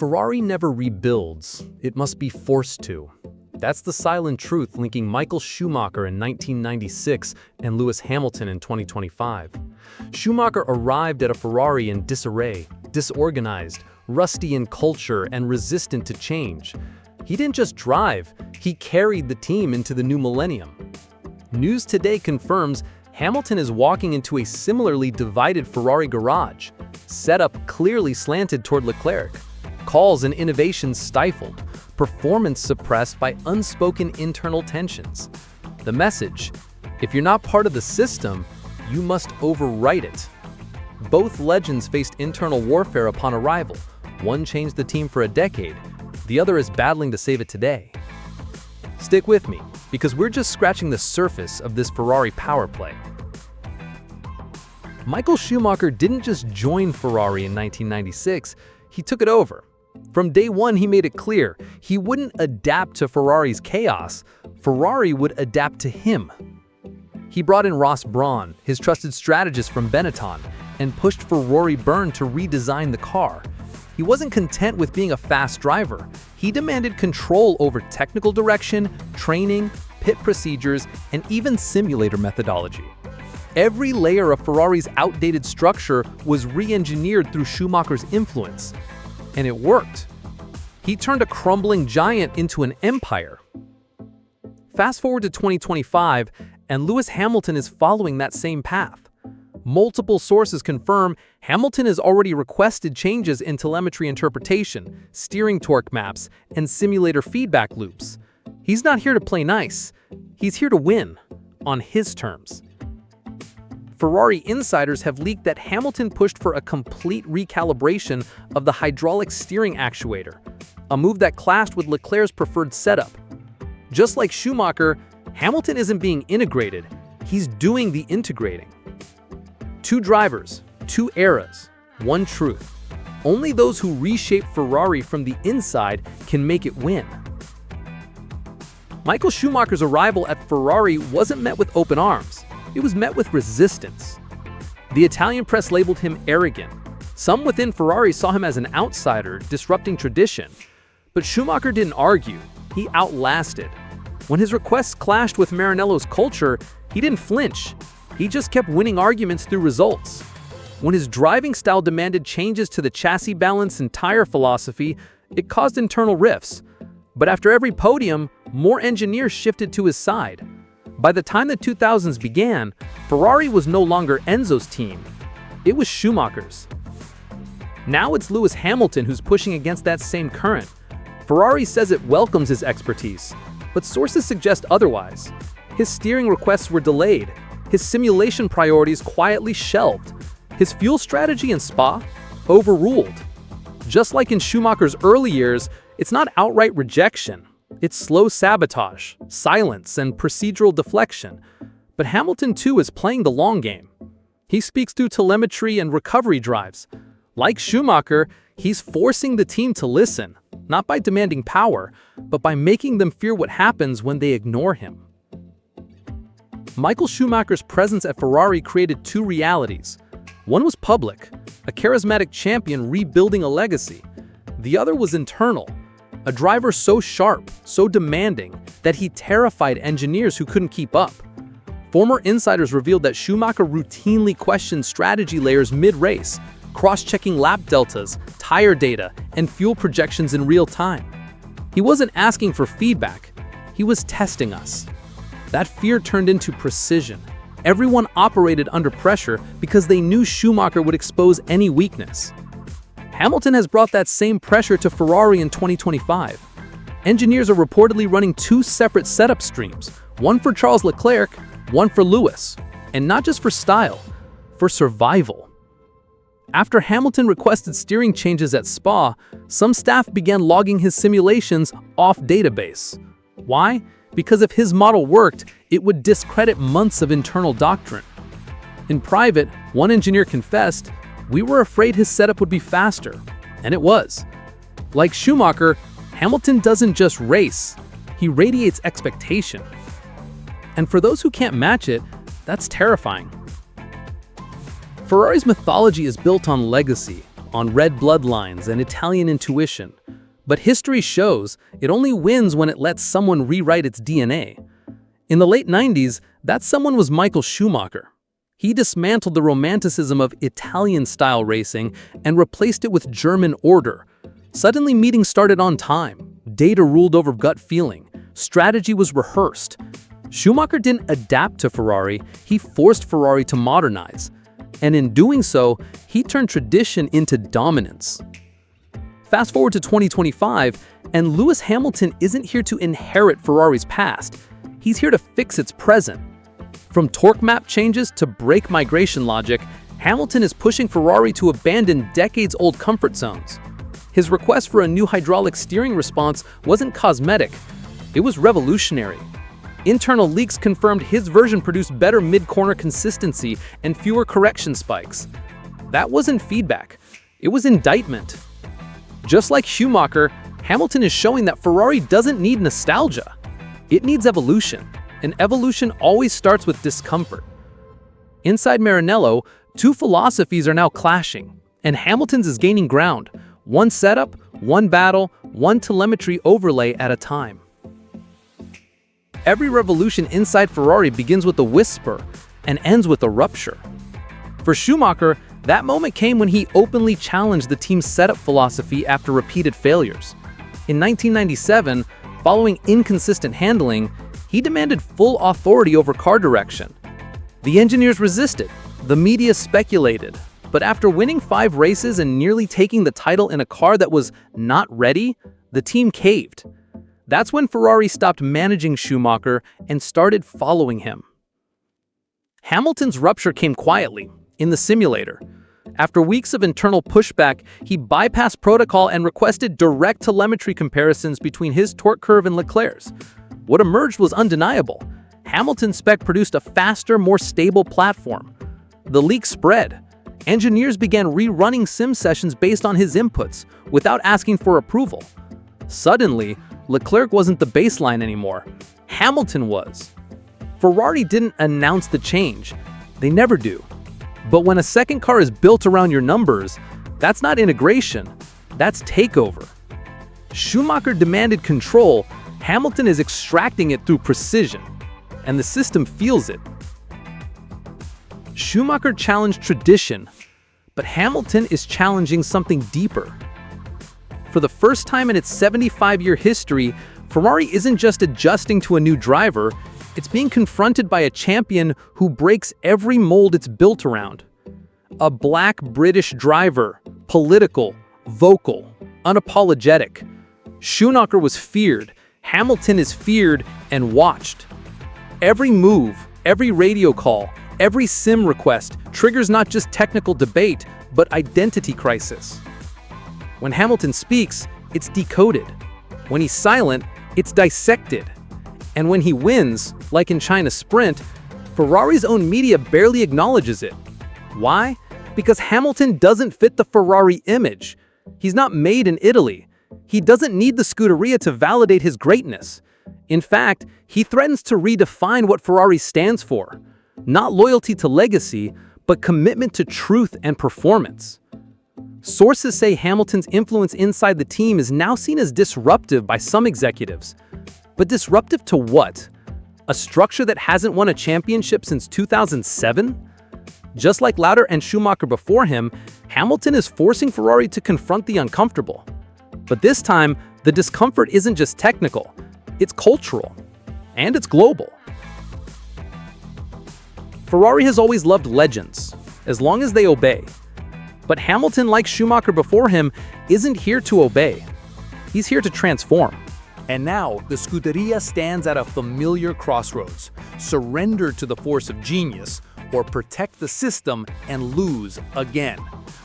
Ferrari never rebuilds, it must be forced to. That's the silent truth linking Michael Schumacher in 1996 and Lewis Hamilton in 2025. Schumacher arrived at a Ferrari in disarray, disorganized, rusty in culture, and resistant to change. He didn't just drive, he carried the team into the new millennium. News today confirms Hamilton is walking into a similarly divided Ferrari garage, setup clearly slanted toward Leclerc, calls and innovations stifled, performance suppressed by unspoken internal tensions. The message: if you're not part of the system, you must overwrite it. Both legends faced internal warfare upon arrival. One changed the team for a decade, the other is battling to save it today. Stick with me, because we're just scratching the surface of this Ferrari power play. Michael Schumacher didn't just join Ferrari in 1996, he took it over. From day one, he made it clear he wouldn't adapt to Ferrari's chaos, Ferrari would adapt to him. He brought in Ross Brawn, his trusted strategist from Benetton, and pushed for Rory Byrne to redesign the car. He wasn't content with being a fast driver. He demanded control over technical direction, training, pit procedures, and even simulator methodology. Every layer of Ferrari's outdated structure was re-engineered through Schumacher's influence. And it worked. He turned a crumbling giant into an empire. Fast forward to 2025, and Lewis Hamilton is following that same path. Multiple sources confirm Hamilton has already requested changes in telemetry interpretation, steering torque maps, and simulator feedback loops. He's not here to play nice. He's here to win, on his terms. Ferrari insiders have leaked that Hamilton pushed for a complete recalibration of the hydraulic steering actuator, a move that clashed with Leclerc's preferred setup. Just like Schumacher, Hamilton isn't being integrated, he's doing the integrating. Two drivers, two eras, one truth. Only those who reshape Ferrari from the inside can make it win. Michael Schumacher's arrival at Ferrari wasn't met with open arms. It was met with resistance. The Italian press labeled him arrogant. Some within Ferrari saw him as an outsider, disrupting tradition. But Schumacher didn't argue. He outlasted. When his requests clashed with Maranello's culture, he didn't flinch. He just kept winning arguments through results. When his driving style demanded changes to the chassis balance and tire philosophy, it caused internal rifts. But after every podium, more engineers shifted to his side. By the time the 2000s began, Ferrari was no longer Enzo's team. It was Schumacher's. Now it's Lewis Hamilton who's pushing against that same current. Ferrari says it welcomes his expertise, but sources suggest otherwise. His steering requests were delayed, his simulation priorities quietly shelved, his fuel strategy in Spa overruled. Just like in Schumacher's early years, it's not outright rejection. It's slow sabotage, silence, and procedural deflection. But Hamilton too is playing the long game. He speaks through telemetry and recovery drives. Like Schumacher, he's forcing the team to listen, not by demanding power, but by making them fear what happens when they ignore him. Michael Schumacher's presence at Ferrari created two realities. One was public, a charismatic champion rebuilding a legacy. The other was internal, a driver so sharp, so demanding, that he terrified engineers who couldn't keep up. Former insiders revealed that Schumacher routinely questioned strategy layers mid-race, cross-checking lap deltas, tire data, and fuel projections in real time. He wasn't asking for feedback, he was testing us. That fear turned into precision. Everyone operated under pressure because they knew Schumacher would expose any weakness. Hamilton has brought that same pressure to Ferrari in 2025. Engineers are reportedly running two separate setup streams, one for Charles Leclerc, one for Lewis. And not just for style, for survival. After Hamilton requested steering changes at Spa, some staff began logging his simulations off database. Why? Because if his model worked, it would discredit months of internal doctrine. In private, one engineer confessed, "We were afraid his setup would be faster." And it was. Like Schumacher, Hamilton doesn't just race, he radiates expectation. And for those who can't match it, that's terrifying. Ferrari's mythology is built on legacy, on red bloodlines and Italian intuition. But history shows it only wins when it lets someone rewrite its DNA. In the late 90s, that someone was Michael Schumacher. He dismantled the romanticism of Italian-style racing and replaced it with German order. Suddenly, meetings started on time. Data ruled over gut feeling. Strategy was rehearsed. Schumacher didn't adapt to Ferrari, he forced Ferrari to modernize. And in doing so, he turned tradition into dominance. Fast forward to 2025, and Lewis Hamilton isn't here to inherit Ferrari's past. He's here to fix its present. From torque map changes to brake migration logic, Hamilton is pushing Ferrari to abandon decades-old comfort zones. His request for a new hydraulic steering response wasn't cosmetic, it was revolutionary. Internal leaks confirmed his version produced better mid-corner consistency and fewer correction spikes. That wasn't feedback, it was indictment. Just like Schumacher, Hamilton is showing that Ferrari doesn't need nostalgia. It needs evolution, and evolution always starts with discomfort. Inside Maranello, two philosophies are now clashing, and Hamilton's is gaining ground. One setup, one battle, one telemetry overlay at a time. Every revolution inside Ferrari begins with a whisper and ends with a rupture. For Schumacher, that moment came when he openly challenged the team's setup philosophy after repeated failures. In 1997, following inconsistent handling, he demanded full authority over car direction. The engineers resisted, the media speculated, but after winning 5 races and nearly taking the title in a car that was not ready, the team caved. That's when Ferrari stopped managing Schumacher and started following him. Hamilton's rupture came quietly, in the simulator. After weeks of internal pushback, he bypassed protocol and requested direct telemetry comparisons between his torque curve and Leclerc's. What emerged was undeniable. Hamilton's spec produced a faster, more stable platform. The leak spread. Engineers began rerunning sim sessions based on his inputs, without asking for approval. Suddenly, Leclerc wasn't the baseline anymore. Hamilton was. Ferrari didn't announce the change. They never do. But when a second car is built around your numbers, that's not integration, that's takeover. Schumacher demanded control, Hamilton is extracting it through precision, and the system feels it. Schumacher challenged tradition, but Hamilton is challenging something deeper. For the first time in its 75-year history, Ferrari isn't just adjusting to a new driver, it's being confronted by a champion who breaks every mold it's built around. A black British driver, political, vocal, unapologetic. Schumacher was feared, Hamilton is feared and watched. Every move, every radio call, every sim request triggers not just technical debate, but identity crisis. When Hamilton speaks, it's decoded. When he's silent, it's dissected. And when he wins, like in China's sprint, Ferrari's own media barely acknowledges it. Why? Because Hamilton doesn't fit the Ferrari image. He's not made in Italy. He doesn't need the Scuderia to validate his greatness. In fact, he threatens to redefine what Ferrari stands for. Not loyalty to legacy, but commitment to truth and performance. Sources say Hamilton's influence inside the team is now seen as disruptive by some executives. But disruptive to what? A structure that hasn't won a championship since 2007? Just like Lauda and Schumacher before him, Hamilton is forcing Ferrari to confront the uncomfortable. But this time, the discomfort isn't just technical, it's cultural, and it's global. Ferrari has always loved legends, as long as they obey. But Hamilton, like Schumacher before him, isn't here to obey. He's here to transform. And now, the Scuderia stands at a familiar crossroads. Surrender to the force of genius, or protect the system and lose again.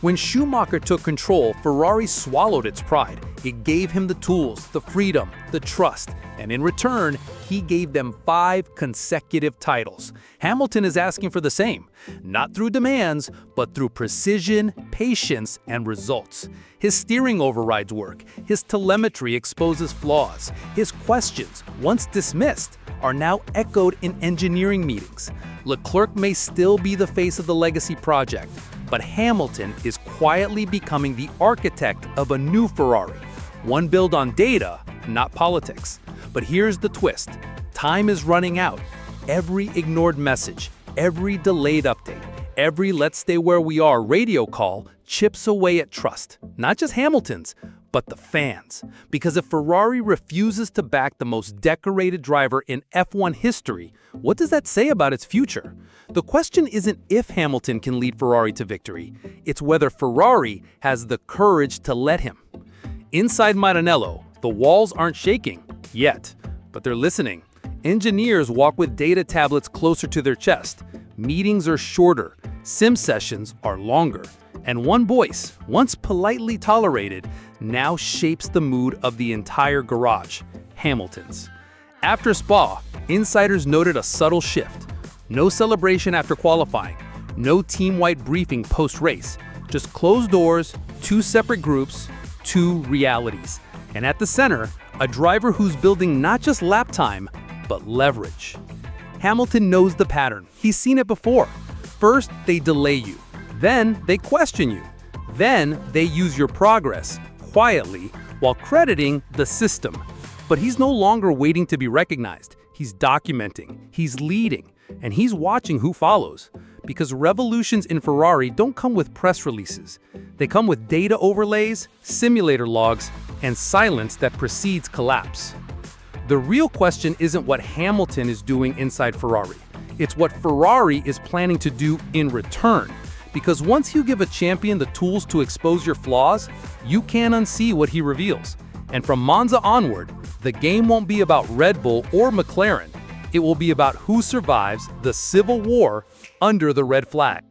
When Schumacher took control, Ferrari swallowed its pride. It gave him the tools, the freedom, the trust, and in return, he gave them 5 consecutive titles. Hamilton is asking for the same, not through demands, but through precision, patience, and results. His steering overrides work, his telemetry exposes flaws, his questions, once dismissed, are now echoed in engineering meetings. Leclerc may still be the face of the legacy project, But Hamilton is quietly becoming the architect of a new Ferrari, one built on data, not politics. But here's the twist. Time is running out. Every ignored message, every delayed update, every "let's stay where we are" radio call chips away at trust, not just Hamilton's, but the fans. Because if Ferrari refuses to back the most decorated driver in F1 history, what does that say about its future? The question isn't if Hamilton can lead Ferrari to victory, it's whether Ferrari has the courage to let him. Inside Maranello, the walls aren't shaking, yet, but they're listening. Engineers walk with data tablets closer to their chest. Meetings are shorter, sim sessions are longer. And one voice, once politely tolerated, now shapes the mood of the entire garage, Hamilton's. After Spa, insiders noted a subtle shift. No celebration after qualifying, no team-wide briefing post-race, just closed doors, two separate groups, two realities. And at the center, a driver who's building not just lap time, but leverage. Hamilton knows the pattern. He's seen it before. First, they delay you. Then, they question you. Then, they use your progress, quietly, while crediting the system. But he's no longer waiting to be recognized. He's documenting, he's leading, and he's watching who follows. Because revolutions in Ferrari don't come with press releases. They come with data overlays, simulator logs, and silence that precedes collapse. The real question isn't what Hamilton is doing inside Ferrari. It's what Ferrari is planning to do in return. Because once you give a champion the tools to expose your flaws, you can't unsee what he reveals. And from Monza onward, the game won't be about Red Bull or McLaren. It will be about who survives the civil war under the red flag.